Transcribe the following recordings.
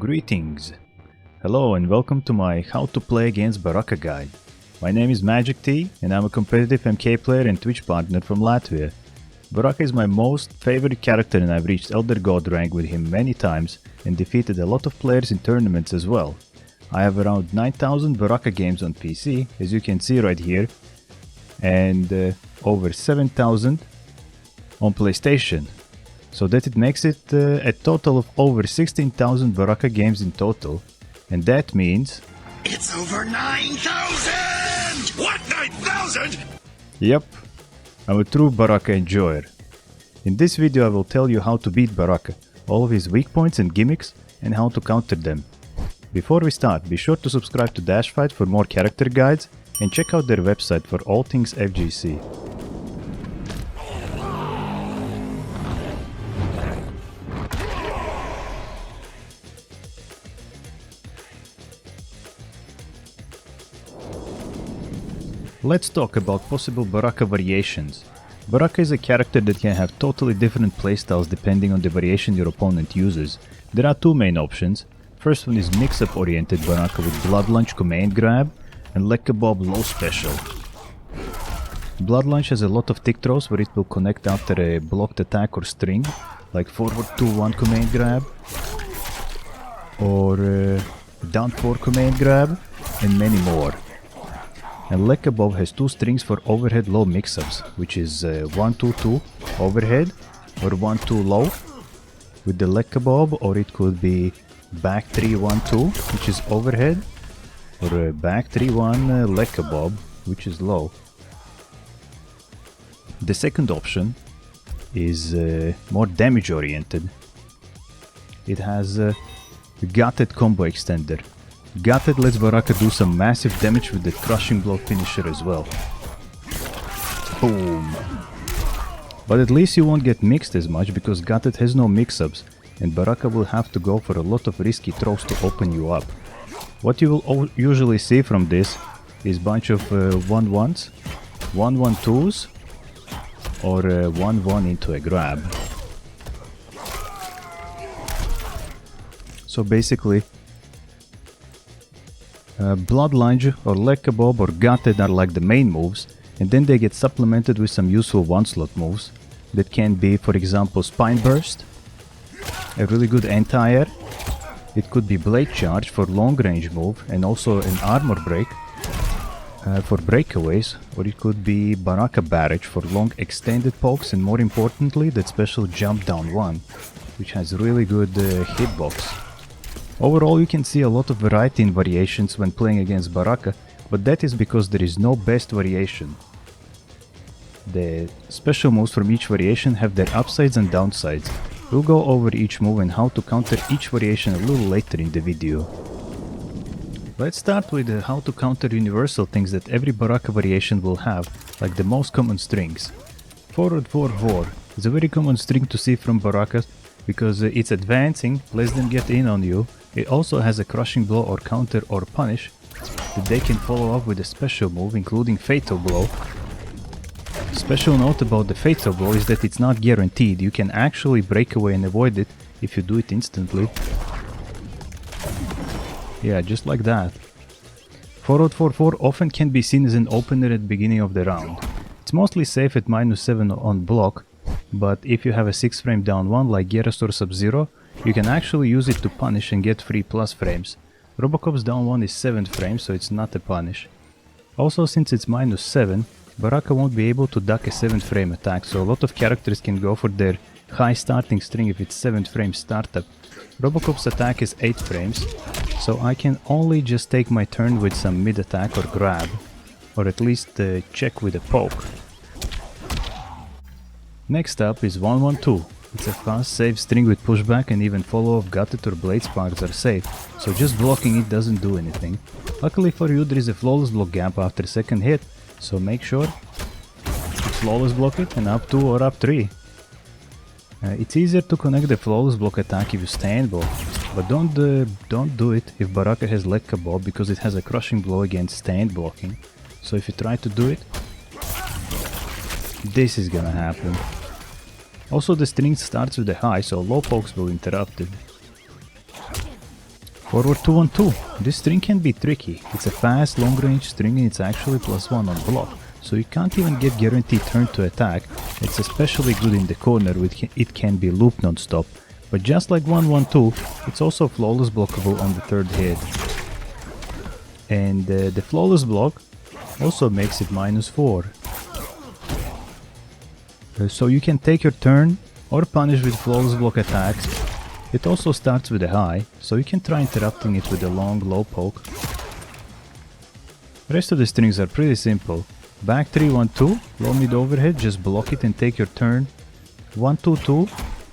Greetings! Hello and welcome to my How to Play Against Baraka guide. My name is MagicTea and I'm a competitive MK player and Twitch partner from Latvia. Baraka is my most favorite character and I've reached Elder God rank with him many times and defeated a lot of players in tournaments as well. I have around 9,000 Baraka games on PC, as you can see right here, and over 7,000 on PlayStation. So that it makes it a total of over 16,000 Baraka games in total, and that means... It's over 9,000! What, 9,000?! Yep, I'm a true Baraka enjoyer. In this video I will tell you how to beat Baraka, all of his weak points and gimmicks, and how to counter them. Before we start, be sure to subscribe to DashFight for more character guides, and check out their website for all things FGC. Let's talk about possible Baraka variations. Baraka is a character that can have totally different playstyles depending on the variation your opponent uses. There are two main options. First one is mix-up oriented Baraka with Blood Lunge command grab and Leg Kebab low special. Blood Lunge has a lot of tick throws where it will connect after a blocked attack or string, like forward 2-1 command grab or down 4 command grab, and many more. And Leg Kebab has two strings for overhead low mix-ups, which is 1-2-2 overhead or 1-2 low with the Leg Kebab, or it could be back 3-1-2, which is overhead, or back 3-1 Leg Kebab, which is low. The second option is more damage oriented. It has a Gutted combo extender. Gutted lets Baraka do some massive damage with the crushing blow finisher as well. Boom! But at least you won't get mixed as much because Gutted has no mix-ups and Baraka will have to go for a lot of risky throws to open you up. What you will usually see from this is bunch of 1-1s, 1-1-2s or 1-1 into a grab. So basically Blood Lunge or Leg Kebab or Gutted are like the main moves, and then they get supplemented with some useful one-slot moves that can be, for example, Spine Burst, a really good anti-air. It could be Blade Charge for long range move and also an Armor Break for breakaways, or it could be Baraka Barrage for long extended pokes, and more importantly that special Jump Down 1, which has really good hitbox. Overall, you can see a lot of variety in variations when playing against Baraka, but that is because there is no best variation. The special moves from each variation have their upsides and downsides. We'll go over each move and how to counter each variation a little later in the video. Let's start with how to counter universal things that every Baraka variation will have, like the most common strings. Forward 4-4 is a very common string to see from Baraka because it's advancing, lets them get in on you. It also has a crushing blow or counter or punish that they can follow up with a special move, including Fatal Blow. Special note about the Fatal Blow is that it's not guaranteed. You can actually break away and avoid it if you do it instantly. Yeah, just like that. Forward 4-4 often can be seen as an opener at the beginning of the round. It's mostly safe at -7 on block, but if you have a 6 frame down 1 like Geras or Sub-Zero, you can actually use it to punish and get free plus frames. Robocop's down 1 is 7 frames, so it's not a punish. Also, since it's -7, Baraka won't be able to duck a 7 frame attack, so a lot of characters can go for their high starting string if it's 7 frame startup. Robocop's attack is 8 frames, so I can only just take my turn with some mid attack or grab, or at least check with a poke. Next up is 1-1-2. It's a fast, safe string with pushback, and even follow-off Gutted or Blade Sparks are safe, so just blocking it doesn't do anything. Luckily for you there is a flawless block gap after second hit, so make sure to flawless block it and up 2 or up 3. It's easier to connect the flawless block attack if you stand block, but don't do it if Baraka has Leg Kebab because it has a crushing blow against stand blocking. So if you try to do it, this is gonna happen. Also the string starts with a high, so low pokes will interrupt it. Forward 2-1-2. This string can be tricky. It's a fast, long-range string and it's actually +1 on block. So you can't even get guaranteed turn to attack. It's especially good in the corner where it can be looped non-stop. But just like 1-1-2, it's also flawless blockable on the third hit. And the flawless block also makes it -4. So you can take your turn or punish with flawless block attacks. It also starts with a high, so you can try interrupting it with a long, low poke. The rest of the strings are pretty simple. Back 3-1-2, low mid overhead, just block it and take your turn. 1-2-2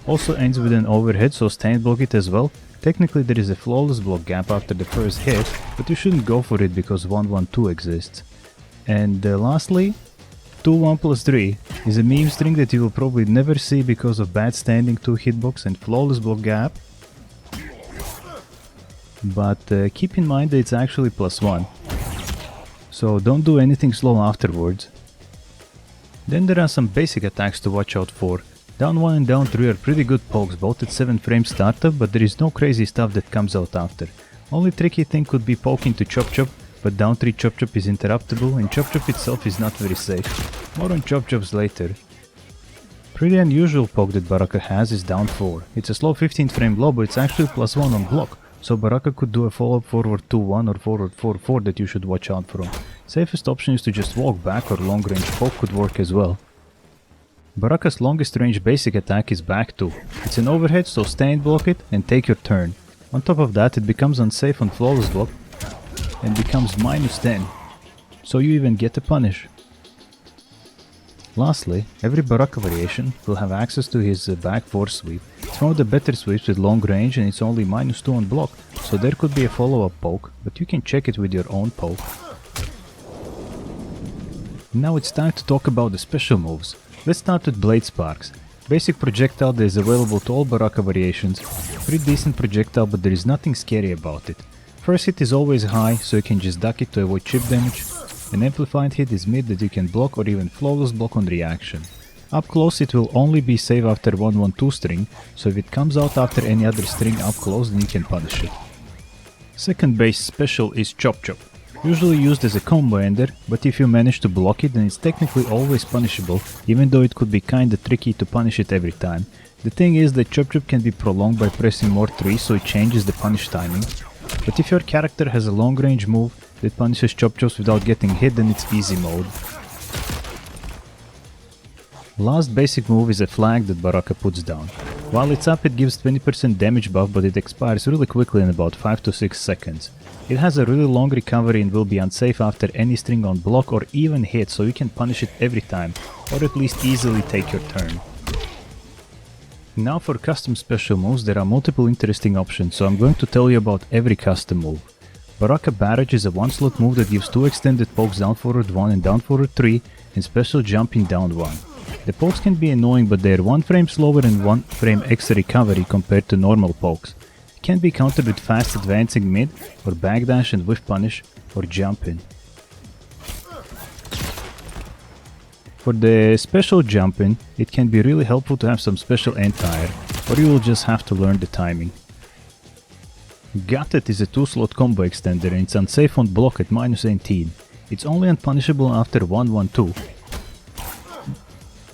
also ends with an overhead, so stand block it as well. Technically there is a flawless block gap after the first hit, but you shouldn't go for it because 1-1-2 exists. And lastly, 2-1+3 is a meme string that you will probably never see because of bad standing 2 hitbox and flawless block gap. But keep in mind that it's actually +1. So don't do anything slow afterwards. Then there are some basic attacks to watch out for. Down 1 and down 3 are pretty good pokes, both at 7 frame startup, but there is no crazy stuff that comes out after. Only tricky thing could be poking to chop chop, but down 3 chop chop is interruptible and chop chop itself is not very safe. More on chop chops later. Pretty unusual poke that Baraka has is down 4. It's a slow 15 frame low, but it's actually +1 on block. So Baraka could do a follow-up forward 2-1 or forward 4-4 that you should watch out from. Safest option is to just walk back, or long range poke could work as well. Baraka's longest range basic attack is back 2. It's an overhead, so stand block it and take your turn. On top of that, it becomes unsafe on flawless block and becomes -10. So you even get a punish. Lastly, every Baraka variation will have access to his back 4 sweep. It's one of the better sweeps with long range and it's only -2 on block, so there could be a follow-up poke, but you can check it with your own poke. Now it's time to talk about the special moves. Let's start with Blade Sparks. Basic projectile that is available to all Baraka variations. Pretty decent projectile, but there is nothing scary about it. First hit is always high, so you can just duck it to avoid chip damage. An amplified hit is mid that you can block or even flawless block on reaction. Up close it will only be safe after 1-1-2 string, so if it comes out after any other string up close then you can punish it. Second base special is Chop Chop. Usually used as a combo ender, but if you manage to block it then it's technically always punishable, even though it could be kinda tricky to punish it every time. The thing is that Chop Chop can be prolonged by pressing more 3, so it changes the punish timing. But if your character has a long range move that punishes Chop Chops without getting hit, then it's easy mode. Last basic move is a flag that Baraka puts down. While it's up it gives 20% damage buff, but it expires really quickly in about 5 to 6 seconds. It has a really long recovery and will be unsafe after any string on block or even hit, so you can punish it every time, or at least easily take your turn. Now for custom special moves, there are multiple interesting options, so I'm going to tell you about every custom move. Baraka Barrage is a 1-slot move that gives 2 extended pokes down forward 1 and down forward 3 and special jumping down 1. The pokes can be annoying, but they are 1 frame slower and 1 frame extra recovery compared to normal pokes. It can be countered with fast advancing mid or backdash and whiff punish or jump in. For the special jump in, it can be really helpful to have some special anti-air, or you will just have to learn the timing. Gutted is a 2-slot combo extender and it's unsafe on block at -18. It's only unpunishable after 1-1-2.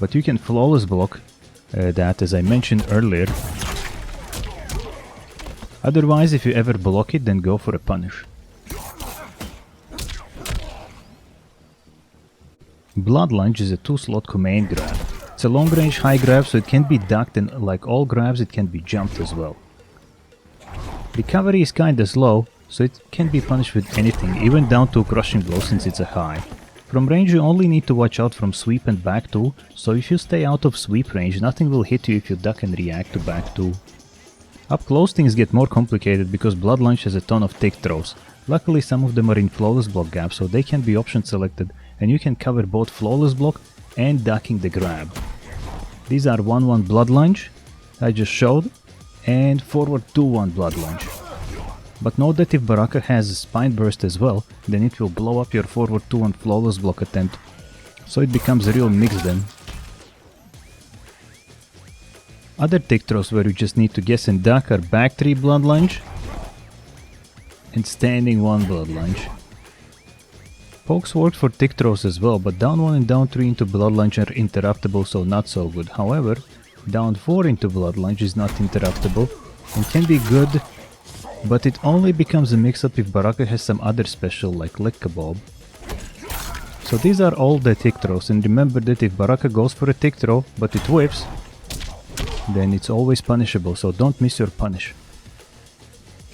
But you can flawless block that, as I mentioned earlier. Otherwise, if you ever block it, then go for a punish. Blood Lunge is a 2-slot command grab. It's a long range high grab, so it can be ducked, and like all grabs it can be jumped as well. Recovery is kinda slow, so it can be punished with anything, even down to crushing blow since it's a high. From range you only need to watch out from sweep and back 2, so if you stay out of sweep range nothing will hit you if you duck and react to back 2. Up close things get more complicated because Blood Lunge has a ton of tick throws. Luckily some of them are in flawless block gap, so they can be option selected and you can cover both flawless block and ducking the grab. These are 1-1 Blood Lunge, I just showed, and forward 2-1 Blood Lunge. But note that if Baraka has a Spine Burst as well, then it will blow up your forward 2-1 flawless block attempt, so it becomes a real mix then. Other tick throws where you just need to guess and duck are back 3 Blood Lunge, and standing 1 blood lunge. Pokes worked for tick throws as well, but down 1 and down 3 into blood lunge are interruptible, so not so good. However, down 4 into blood lunge is not interruptible and can be good, but it only becomes a mix-up if Baraka has some other special like leg kebab. So these are all the tick throws, and remember that if Baraka goes for a tick throw but it whiffs, then it's always punishable, so don't miss your punish.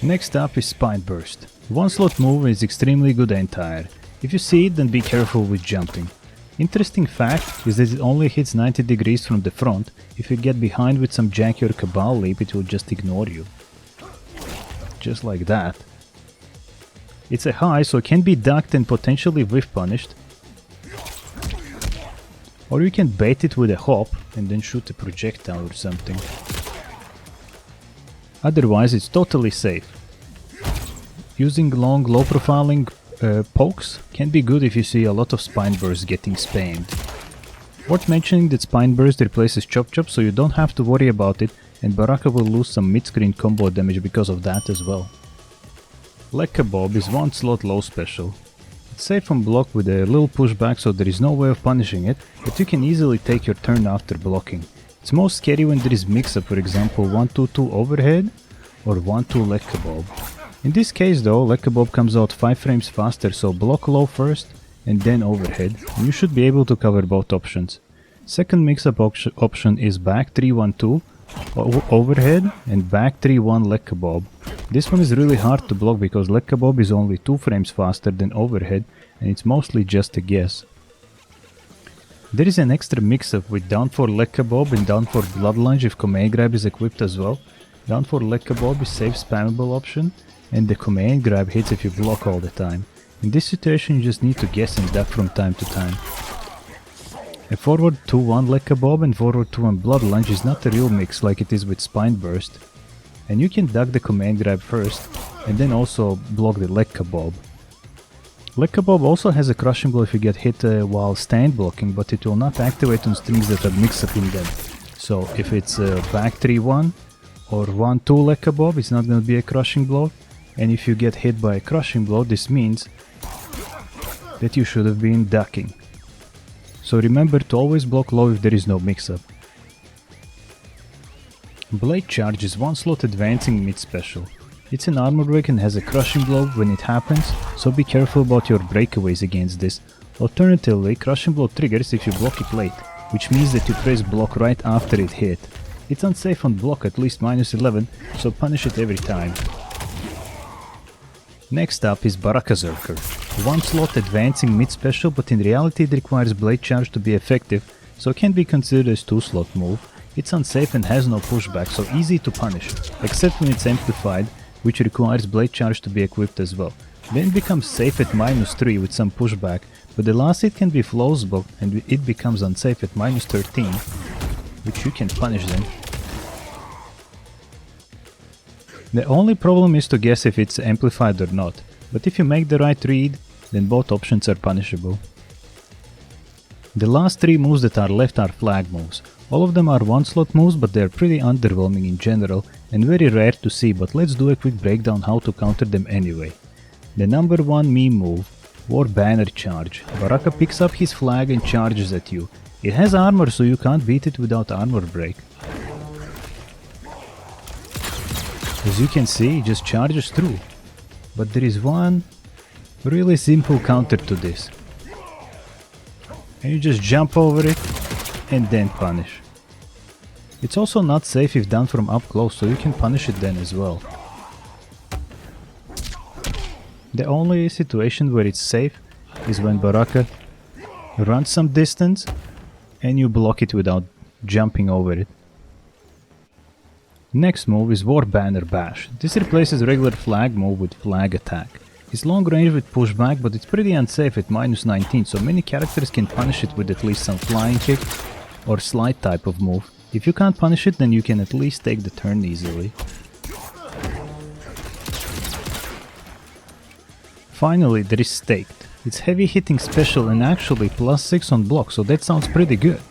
Next up is Spine Burst. 1 slot move is extremely good anti-air. If you see it, then be careful with jumping. Interesting fact is that it only hits 90 degrees from the front. If you get behind with some janky or cabal leap, it will just ignore you. Just like that. It's a high, so it can be ducked and potentially whiff punished. Or you can bait it with a hop and then shoot a projectile or something. Otherwise, it's totally safe. Using long, low profiling pokes can be good if you see a lot of Spine Burst getting spammed. Worth mentioning that Spine Burst replaces Chop Chop, so you don't have to worry about it, and Baraka will lose some mid-screen combo damage because of that as well. Leg Kebab is 1 slot low special. It's safe on block with a little pushback, so there is no way of punishing it, but you can easily take your turn after blocking. It's most scary when there is mix-up, for example 1-2-2 overhead or 1-2 leg kebab. In this case though, leg kebab comes out 5 frames faster, so block low first and then overhead, and you should be able to cover both options. Second mix-up option is back 3-1-2 overhead and back 3-1 leg kebab. This one is really hard to block because leg kebab is only 2 frames faster than overhead, and it's mostly just a guess. There is an extra mix-up with down for leg kebab and down for blood lunge if command grab is equipped as well. Down for leg kebab is safe spammable option, and the command grab hits if you block all the time. In this situation you just need to guess and duck from time to time. A forward 2-1 leg kebab and forward 2-1 blood lunge is not a real mix like it is with Spine Burst. And you can duck the command grab first and then also block the leg kebab. Leg kebab also has a crushing blow if you get hit while stand blocking, but it will not activate on strings that are mixed up in them. So if it's back 3-1 or 1-2 leg kebab, it's not going to be a crushing blow. And if you get hit by a crushing blow, this means that you should have been ducking. So remember to always block low if there is no mix-up. Blade Charge is 1 slot advancing mid special. It's an armor break and has a crushing blow when it happens, so be careful about your breakaways against this. Alternatively, crushing blow triggers if you block it late, which means that you press block right after it hit. It's unsafe on block at least -11, so punish it every time. Next up is Baraka Zerker. 1 slot advancing mid special, but in reality it requires Blade Charge to be effective, so it can be considered as 2 slot move. It's unsafe and has no pushback, so easy to punish, except when it's amplified, which requires Blade Charge to be equipped as well. Then it becomes safe at -3 with some pushback, but the last hit can be flows blocked and it becomes unsafe at -13, which you can punish then. The only problem is to guess if it's amplified or not, but if you make the right read, then both options are punishable. The last 3 moves that are left are flag moves. All of them are 1 slot moves, but they are pretty underwhelming in general and very rare to see, but let's do a quick breakdown how to counter them anyway. The number 1 meme move, War Banner Charge. Baraka picks up his flag and charges at you. It has armor, so you can't beat it without armor break. As you can see, it just charges through. But there is one really simple counter to this. And you just jump over it and then punish. It's also not safe if done from up close, so you can punish it then as well. The only situation where it's safe is when Baraka runs some distance and you block it without jumping over it. Next move is War Banner Bash. This replaces regular flag move with flag attack. It's long range with pushback, but it's pretty unsafe at -19, so many characters can punish it with at least some flying kick or slide type of move. If you can't punish it, then you can at least take the turn easily. Finally, there is Staked. It's heavy hitting special and actually +6 on block, so that sounds pretty good.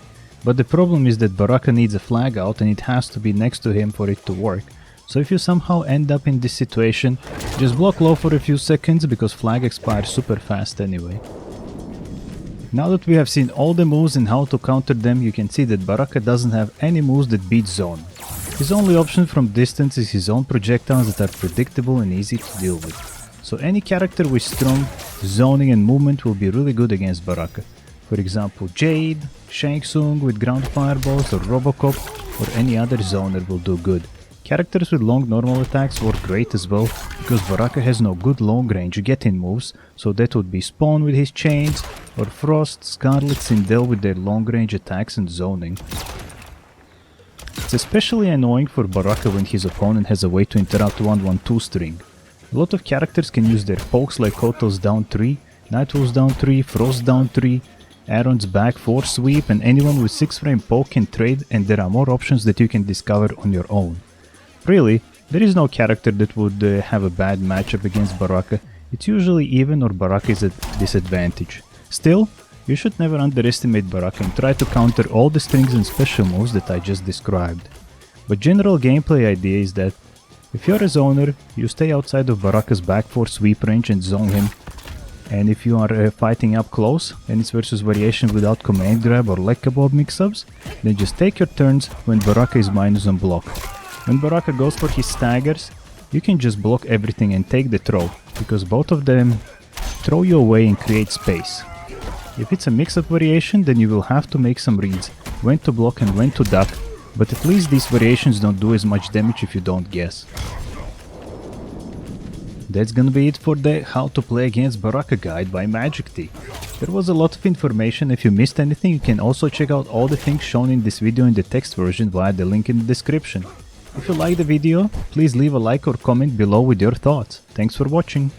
But the problem is that Baraka needs a flag out and it has to be next to him for it to work. So if you somehow end up in this situation, just block low for a few seconds because flag expires super fast anyway. Now that we have seen all the moves and how to counter them, you can see that Baraka doesn't have any moves that beat zone. His only option from distance is his own projectiles that are predictable and easy to deal with. So any character with strong zoning and movement will be really good against Baraka. For example, Jade, Shang Tsung with ground fireballs, or Robocop, or any other zoner will do good. Characters with long normal attacks work great as well, because Baraka has no good long range get-in moves, so that would be Spawn with his chains, or Frost, Scarlet, Sindel with their long range attacks and zoning. It's especially annoying for Baraka when his opponent has a way to interrupt 1-1-2 string. A lot of characters can use their pokes like Kotal's down 3, Nightwolf's down 3, Frost down 3, Aaron's back 4 sweep, and anyone with 6 frame poke can trade, and there are more options that you can discover on your own. Really, there is no character that would have a bad matchup against Baraka. It's usually even or Baraka is at disadvantage. Still, you should never underestimate Baraka and try to counter all the strings and special moves that I just described. But general gameplay idea is that if you're a zoner, you stay outside of Baraka's back 4 sweep range and zone him. And if you are fighting up close and it's versus variation without command grab or leg kebab mix-ups, then just take your turns when Baraka is minus on block. When Baraka goes for his staggers, you can just block everything and take the throw, because both of them throw you away and create space. If it's a mix-up variation, then you will have to make some reads, when to block and when to duck, but at least these variations don't do as much damage if you don't guess. That's gonna be it for the How to Play Against Baraka guide by MagicTea. There was a lot of information. If you missed anything, you can also check out all the things shown in this video in the text version via the link in the description. If you liked the video, please leave a like or comment below with your thoughts. Thanks for watching.